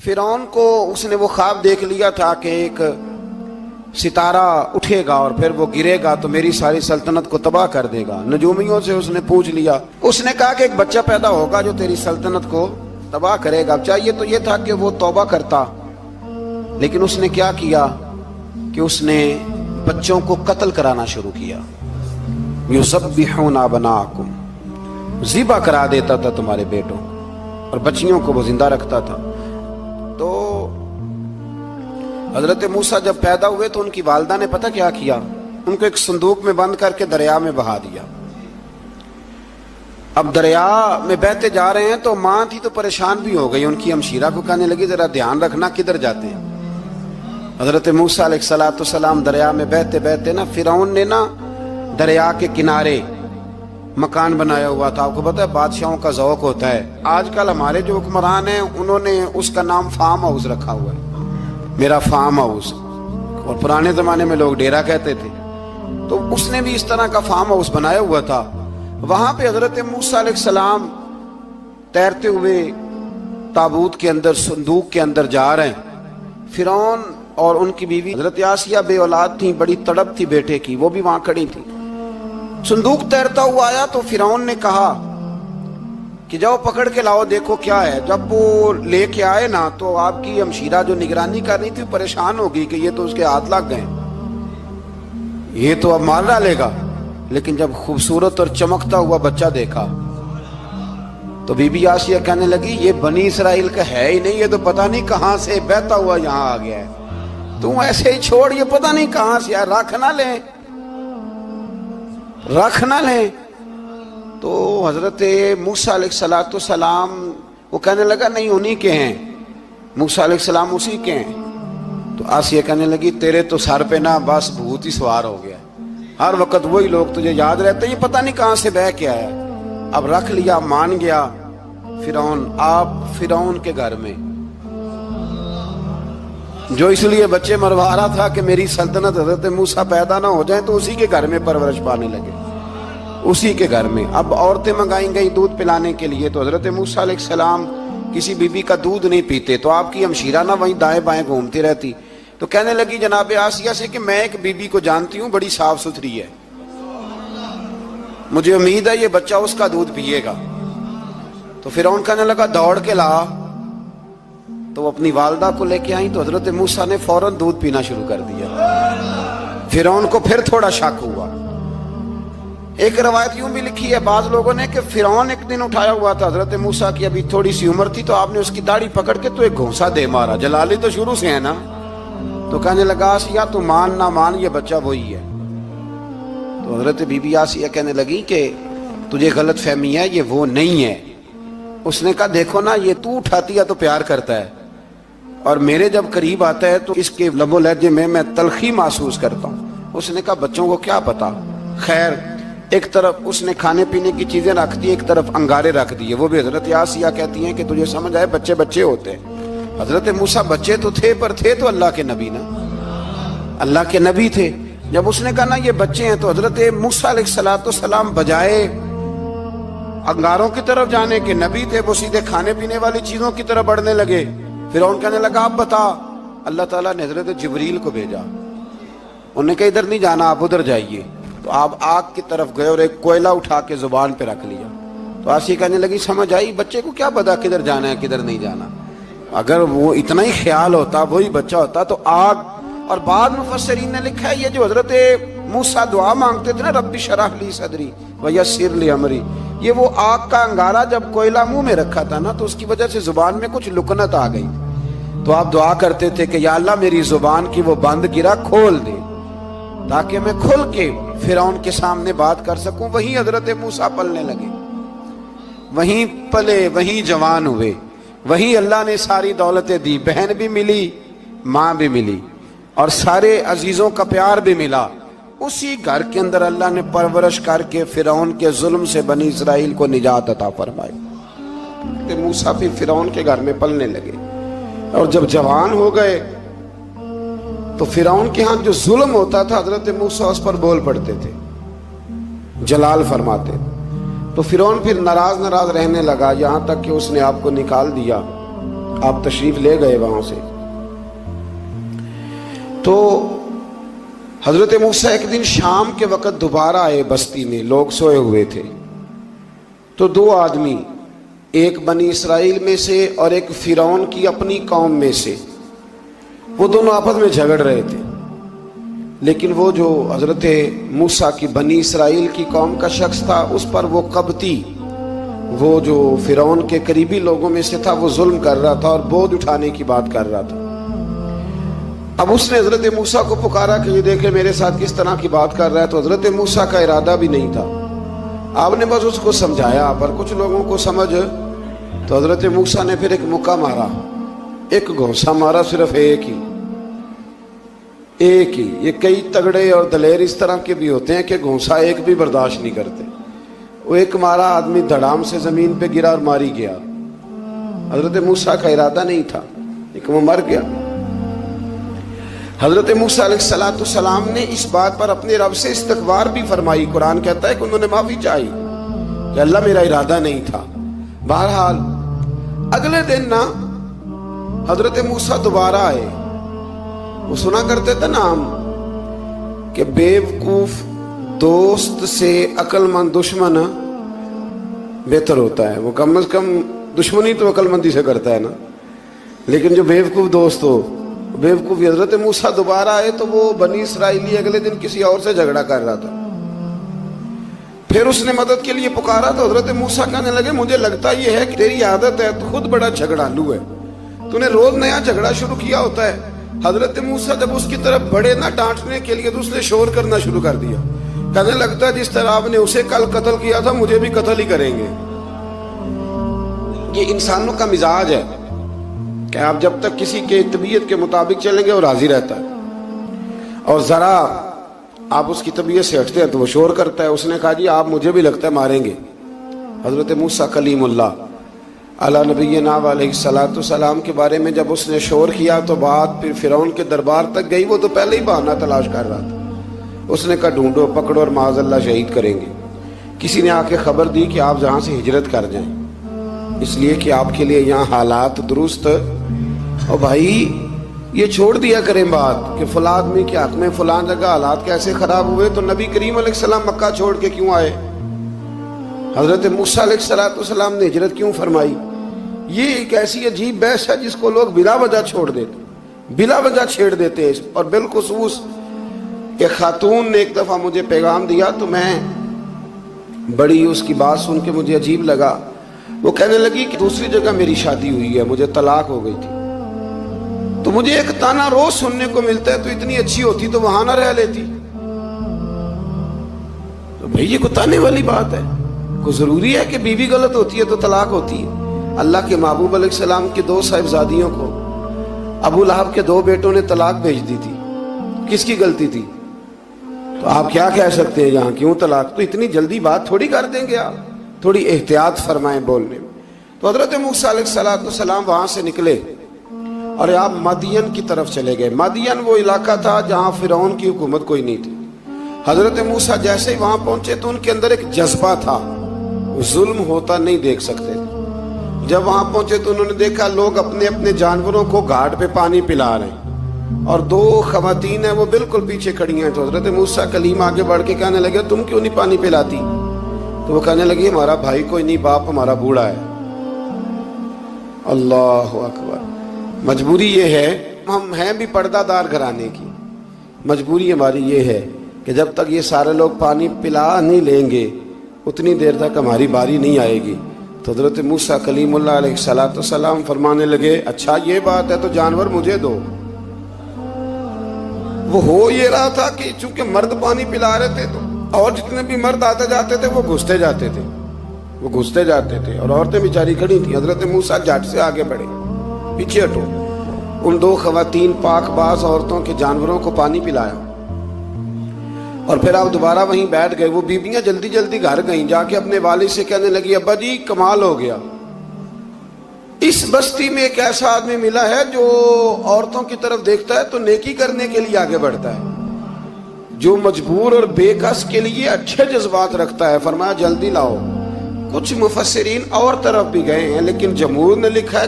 فرعون کو اس نے وہ خواب دیکھ لیا تھا کہ ایک ستارہ اٹھے گا اور پھر وہ گرے گا تو میری ساری سلطنت کو تباہ کر دے گا۔ نجومیوں سے اس نے پوچھ لیا، اس نے کہا کہ ایک بچہ پیدا ہوگا جو تیری سلطنت کو تباہ کرے گا۔ چاہیے تو یہ تھا کہ وہ توبہ کرتا، لیکن اس نے کیا کیا کہ اس نے بچوں کو قتل کرانا شروع کیا۔ یذبحون ابناءکم، ذبح کرا دیتا تھا تمہارے بیٹوں، اور بچیوں کو وہ زندہ رکھتا تھا۔ تو حضرت موسیٰ جب پیدا ہوئے تو ان کی والدہ نے پتہ کیا کیا، ان کو ایک صندوق میں بند کر کے دریا میں بہا دیا۔ اب دریا میں بہتے جا رہے ہیں تو ماں تھی تو پریشان بھی ہو گئی، ان کی ہمشیرہ کو کہنے لگی ذرا دھیان رکھنا کدھر جاتے ہیں۔ حضرت موسیٰ علیہ السلام دریا میں بہتے بہتے نا، فرعون نے نا دریا کے کنارے مکان بنایا ہوا تھا۔ آپ کو پتہ ہے بادشاہوں کا ذوق ہوتا ہے، آج کل ہمارے جو حکمران ہیں انہوں نے اس کا نام فارم ہاؤس رکھا ہوا ہے، میرا فارم ہاؤس، اور پرانے زمانے میں لوگ ڈیرا کہتے تھے۔ تو اس نے بھی اس طرح کا فارم ہاؤس بنایا ہوا تھا۔ وہاں پہ حضرت موسیٰ علیہ السلام تیرتے ہوئے تابوت کے اندر، صندوق کے اندر جا رہے ہیں۔ فرعون اور ان کی بیوی حضرت آسیہ بے اولاد تھیں، بڑی تڑپ تھی بیٹے کی، وہ بھی وہاں کھڑی تھی۔ صندوق تیرتا ہوا آیا تو فرعون نے کہا کہ جاؤ پکڑ کے لاؤ دیکھو کیا ہے۔ جب وہ لے کے آئے نا تو آپ کی ہمشیرہ جو نگرانی کر رہی تھی پریشان ہو گئی کہ یہ تو اس کے ہاتھ لگ گئے، یہ تو اب مار ڈالے گا۔ لیکن جب خوبصورت اور چمکتا ہوا بچہ دیکھا تو بی بی آسیہ کہنے لگی یہ بنی اسرائیل کا ہے ہی نہیں، یہ تو پتہ نہیں کہاں سے بہتا ہوا یہاں آ گیا ہے، تو ایسے ہی چھوڑ، یہ پتہ نہیں کہاں سے ہے، رکھ نہ لیں، رکھ نہ لیں۔ تو حضرت موسیٰ علیہ السلام وہ کہنے لگا نہیں انہی کے ہیں، موسیٰ علیہ السلام اسی کے ہیں۔ تو آسیہ کہنے لگی تیرے تو سر پہ نا بس بھوت ہی سوار ہو گیا، ہر وقت وہی لوگ تجھے یاد رہتے، یہ پتہ نہیں کہاں سے بہ کے آیا۔ اب رکھ لیا، مان گیا فرعون۔ آپ فرعون کے گھر میں جو اس لیے بچے مروا رہا تھا کہ میری سلطنت حضرت موسیٰ پیدا نہ ہو جائیں، تو اسی کے گھر میں پرورش پانے لگے، اسی کے گھر میں۔ اب عورتیں منگائیں گئی دودھ پلانے کے لیے، تو حضرت موسیٰ علیہ السلام کسی بی بی کا دودھ نہیں پیتے، تو آپ کی ہمشیرہ نہ وہیں دائیں بائیں گھومتی رہتی۔ تو کہنے لگی جناب آسیہ سے کہ میں ایک بی بی کو جانتی ہوں، بڑی صاف ستھری ہے، مجھے امید ہے یہ بچہ اس کا دودھ پیے گا۔ تو فرعون کہنے لگا دوڑ کے لا، تو وہ اپنی والدہ کو لے کے آئیں تو حضرت موسیٰ نے فوراً دودھ پینا شروع کر دیا۔ فرعون کو پھر تھوڑا شک ہوا۔ ایک روایت یوں بھی لکھی ہے بعض لوگوں نے کہ فرعون ایک دن اٹھایا ہوا تھا حضرت موسیٰ کی، ابھی تھوڑی سی عمر تھی، تو آپ نے اس کی داڑھی پکڑ کے تو ایک گھونسا دے مارا، جلالی تو شروع سے ہے نا۔ تو کہنے لگا آسیہ تو مان نہ مان یہ بچہ وہی ہے۔ تو حضرت بی بی آسیہ کہنے لگی کہ تجھے غلط فہمی ہے، یہ وہ نہیں ہے۔ اس نے کہا دیکھو نا یہ تو اٹھاتی ہے تو پیار کرتا ہے، اور میرے جب قریب آتا ہے تو اس کے لب و لہجے میں تلخی محسوس کرتا ہوں۔ اس نے کہا بچوں کو کیا پتا۔ خیر ایک طرف اس نے کھانے پینے کی چیزیں رکھ دی، ایک طرف انگارے رکھ دیے، وہ بھی حضرت آسیہ کہتی ہیں کہ تجھے سمجھ آئے بچے بچے ہوتے ہیں۔ حضرت موسیٰ بچے تو تھے پر تھے تو اللہ کے نبی نا، اللہ کے نبی تھے۔ جب اس نے کہا نا یہ بچے ہیں تو حضرت موسیٰ علیہ السلام بجائے انگاروں کی طرف جانے کے، نبی تھے، وہ سیدھے کھانے پینے والی چیزوں کی طرف بڑھنے لگے۔ فرعون کہنے لگا اب بتا۔ اللہ تعالیٰ نے حضرت جبریل کو بھیجا، انہوں نے کہا ادھر نہیں جانا آپ ادھر جائیے۔ تو آپ آگ کی طرف گئے اور ایک کوئلہ اٹھا کے زبان پہ رکھ لیا۔ تو آسیہ کہنے لگی سمجھ آئی، بچے کو کیا پتا کدھر جانا ہے کدھر نہیں جانا، اگر وہ اتنا ہی خیال ہوتا وہی بچہ ہوتا تو آگ۔ اور بعض مفسرین نے لکھا ہے یہ جو حضرت موسیٰ دعا مانگتے تھے نا رب اشرح لی صدری ویسر لی امری، یہ وہ آگ کا انگارہ جب کوئلہ منہ میں رکھا تھا نا تو اس کی وجہ سے زبان میں کچھ لکنت آ گئی، تو آپ دعا کرتے تھے کہ یا اللہ میری زبان کی وہ بند گرا کھول دے تاکہ میں کھل کے فرعون کے سامنے بات کر سکوں۔ وہیں حضرت موسیٰ پلنے لگے، وہیں پلے، وہیں جوان ہوئے، وہیں اللہ نے ساری دولتیں دی، بہن بھی ملی، ماں بھی ملی، اور سارے عزیزوں کا پیار بھی ملا۔ اسی گھر کے اندر اللہ نے پرورش کر کے فرعون کے ظلم سے بنی اسرائیل کو نجات عطا فرمائی۔ موسیٰ بھی فرعون کے گھر میں پلنے لگے، اور جب جوان ہو گئے تو فرعون کے ہاں جو ظلم ہوتا تھا حضرت موسیٰ اس پر بول پڑتے تھے، جلال فرماتے۔ تو فرعون پھر ناراض رہنے لگا، یہاں تک کہ اس نے آپ کو نکال دیا آپ تشریف لے گئے وہاں سے. تو حضرت موسیٰ ایک دن شام کے وقت دوبارہ آئے بستی میں، لوگ سوئے ہوئے تھے. تو دو آدمی، ایک بنی اسرائیل میں سے اور ایک فرعون کی اپنی قوم میں سے، وہ دونوں آپس میں جھگڑ رہے تھے. لیکن وہ جو حضرت موسیٰ کی بنی اسرائیل کی قوم کا شخص تھا، اس پر وہ قبطی، وہ جو فرعون کے قریبی لوگوں میں سے تھا، وہ ظلم کر رہا تھا اور بوجھ اٹھانے کی بات کر رہا تھا. اب اس نے حضرت موسیٰ کو پکارا کہ یہ دیکھے میرے ساتھ کس طرح کی بات کر رہا ہے. تو حضرت موسیٰ کا ارادہ بھی نہیں تھا، آپ نے بس اس کو سمجھایا. پر کچھ لوگوں کو سمجھ، تو حضرت موسیٰ نے پھر ایک مکہ مارا، ایک گھونسا مارا، صرف ایک ہی. یہ کئی تگڑے اور دلیر اس طرح کے بھی ہوتے ہیں کہ گھونسا ایک بھی برداشت نہیں کرتے. وہ ایک مارا، آدمی دھڑام سے زمین پہ گرا اور ماری گیا. حضرت موسیٰ کا ارادہ نہیں تھا لیکن وہ مر گیا. حضرت موسیٰ علیہ السلام نے اس بات پر اپنے رب سے استغفار بھی فرمائی. قرآن کہتا ہے کہ انہوں نے معافی چاہی کہ اللہ میرا ارادہ نہیں تھا. بہرحال اگلے دن نا حضرت موسیٰ دوبارہ آئے. وہ سنا کرتے تھے نا ہم کہ بیوقوف دوست سے عقل مند دشمن بہتر ہوتا ہے. وہ کم از کم دشمنی تو عقل مندی سے کرتا ہے نا، لیکن جو بیوقوف دوست ہو بیوقوفی. حضرت موسیٰ دوبارہ آئے تو وہ بنی اسرائیلی اگلے دن کسی اور سے جھگڑا کر رہا تھا. پھر اس نے مدد کے لیے پکارا تو حضرت موسیٰ کہنے لگے مجھے لگتا یہ ہے کہ تیری عادت ہے، تو خود بڑا جھگڑالو ہے، تو نے روز نیا جھگڑا شروع کیا ہوتا ہے. حضرت موسیٰ جب اس کی طرف بڑے نہ ڈانٹنے کے لیے تو اس نے شور کرنا شروع کر دیا. کہنے لگتا ہے جس طرح آپ نے اسے کل قتل کیا تھا مجھے بھی قتل ہی کریں گے. یہ انسانوں کا مزاج ہے کہ آپ جب تک کسی کے طبیعت کے مطابق چلیں گے وہ راضی رہتا ہے، اور ذرا آپ اس کی طبیعت سے ہٹتے ہیں تو وہ شور کرتا ہے. اس نے کہا جی آپ مجھے بھی لگتا ہے ماریں گے. حضرت موسیٰ کلیم اللہ علی نبینا علیہ السلام کے بارے میں جب اس نے شور کیا تو بات پھر فرعون کے دربار تک گئی. وہ تو پہلے ہی بہانہ تلاش کر رہا تھا. اس نے کہا ڈھونڈو، پکڑو اور معاذ اللہ شہید کریں گے. کسی نے آ کے خبر دی کہ آپ جہاں سے ہجرت کر جائیں، اس لیے کہ آپ کے لیے یہاں حالات درست. اور بھائی یہ چھوڑ دیا کریں بات کہ فلاں آدمی کے حق میں فلاں جگہ حالات کیسے خراب ہوئے. تو نبی کریم علیہ السلام مکہ چھوڑ کے کیوں آئے؟ حضرت موسیٰ علیہ السلام نے ہجرت کیوں فرمائی؟ یہ ایک ایسی عجیب بحث ہے جس کو لوگ بلا وجہ چھوڑ دیتے، بلا وجہ چھیڑ دیتے ہیں. اور بالخصوص ایک خاتون نے ایک دفعہ مجھے پیغام دیا تو میں بڑی اس کی بات سن کے مجھے عجیب لگا. وہ کہنے لگی کہ دوسری جگہ میری شادی ہوئی ہے، مجھے طلاق ہو گئی تھی، تو مجھے ایک تانا روز سننے کو ملتا ہے تو اتنی اچھی ہوتی تو وہاں نہ رہ لیتی. تو بھئی یہ کوئی تانے والی بات ہے؟ کوئی ضروری ہے کہ بیوی غلط ہوتی ہے تو طلاق ہوتی ہے؟ اللہ کے محبوب علیہ السلام کی دو صاحبزادیوں کو ابو لہب کے دو بیٹوں نے طلاق بھیج دی تھی. کس کی غلطی تھی؟ تو آپ کیا کہہ سکتے ہیں یہاں کیوں طلاق؟ تو اتنی جلدی بات تھوڑی کر دیں گے آپ، تھوڑی احتیاط فرمائیں بولنے میں. تو حضرت موسیٰ علیہ السلام وہاں سے نکلے اور آپ مدین کی طرف چلے گئے. مدین وہ علاقہ تھا جہاں فرعون کی حکومت کوئی نہیں تھی. حضرت موسیٰ جیسے ہی وہاں پہنچے تو ان کے اندر ایک جذبہ تھا، ظلم ہوتا نہیں دیکھ سکتے. جب وہاں پہنچے تو انہوں نے دیکھا لوگ اپنے اپنے جانوروں کو گھاٹ پہ پانی پلا رہے ہیں اور دو خواتین ہیں وہ بالکل پیچھے کھڑی ہیں. تو حضرت موسیٰ کلیم آگے بڑھ کے کہنے لگے تم کیوں نہیں پانی پلاتی؟ تو وہ کہنے لگی ہمارا بھائی کوئی نہیں، باپ ہمارا بوڑھا ہے. اللہ اکبر. مجبوری یہ ہے، ہم ہیں بھی پردہ دار گھرانے کی، مجبوری ہماری یہ ہے کہ جب تک یہ سارے لوگ پانی پلا نہیں لیں گے اتنی دیر تک ہماری باری نہیں آئے گی. تو حضرت موسیٰ کلیم اللہ علیہ السلام فرمانے لگے اچھا یہ بات ہے تو جانور مجھے دو. وہ ہو یہ رہا تھا کہ چونکہ مرد پانی پلا رہے تھے تو اور جتنے بھی مرد آتے جاتے تھے وہ گھستے جاتے تھے اور عورتیں بیچاری کھڑی تھیں. حضرت موسیٰ جھٹ سے آگے بڑھے، پیچھے ہٹو. ان دو خواتین پاک باز عورتوں کے جانوروں کو پانی پلایا اور پھر آپ دوبارہ وہیں بیٹھ گئے. وہ بیویاں جلدی جلدی گھر گئیں، جا کے اپنے والد سے کہنے لگی ابا جی کمال ہو گیا، اس بستی میں ایک ایسا آدمی ملا ہے جو عورتوں کی طرف دیکھتا ہے تو نیکی کرنے کے لیے آگے بڑھتا ہے، جو مجبور اور بے کس کے لیے اچھے جذبات رکھتا ہے. فرمایا جلدی لاؤ. کچھ مفسرین اور طرف بھی گئے ہیں لیکن جمہور نے لکھا ہے